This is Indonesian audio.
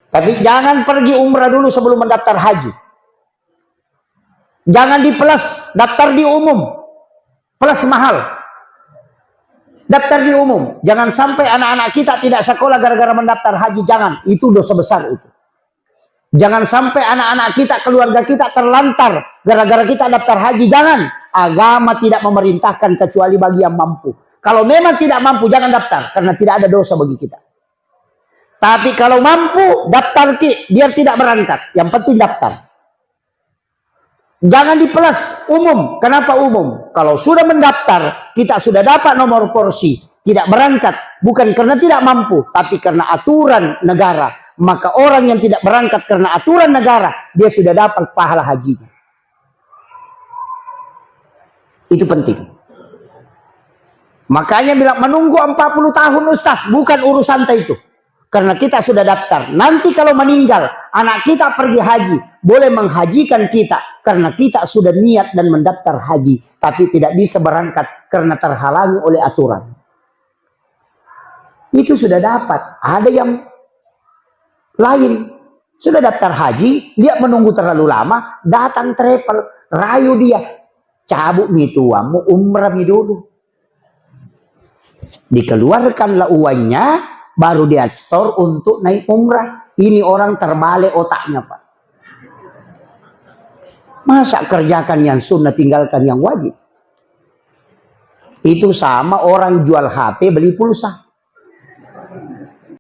Tapi jangan pergi umrah dulu sebelum mendaftar haji. Jangan di plus, daftar di umum. Plus mahal. Daftar di umum. Jangan sampai anak-anak kita tidak sekolah gara-gara mendaftar haji. Jangan. Itu dosa besar itu. Jangan sampai anak-anak kita, keluarga kita terlantar gara-gara kita daftar haji. Jangan. Agama tidak memerintahkan kecuali bagi yang mampu. Kalau memang tidak mampu, jangan daftar. Karena tidak ada dosa bagi kita. Tapi kalau mampu, daftar biar tidak berangkat. Yang penting daftar. Jangan di plus umum. Kenapa umum? Kalau sudah mendaftar, kita sudah dapat nomor porsi. Tidak berangkat. Bukan karena tidak mampu. Tapi karena aturan negara. Maka orang yang tidak berangkat karena aturan negara, dia sudah dapat pahala hajinya. Itu penting. Makanya bilang menunggu 40 tahun Ustaz. Bukan urusan itu. Karena kita sudah daftar. Nanti kalau meninggal, anak kita pergi haji. Boleh menghajikan kita. Karena kita sudah niat dan mendaftar haji. Tapi tidak bisa berangkat karena terhalangi oleh aturan. Itu sudah dapat. Ada yang lain. Sudah daftar haji. Dia menunggu terlalu lama. Datang travel. Rayu dia. Cabut mi tuamu. Umrah mi dulu. Dikeluarkanlah uangnya. Baru dia store untuk naik umrah. Ini orang terbalik otaknya, Pak. Masa kerjakan yang sunnah, tinggalkan yang wajib? Itu sama orang jual HP beli pulsa.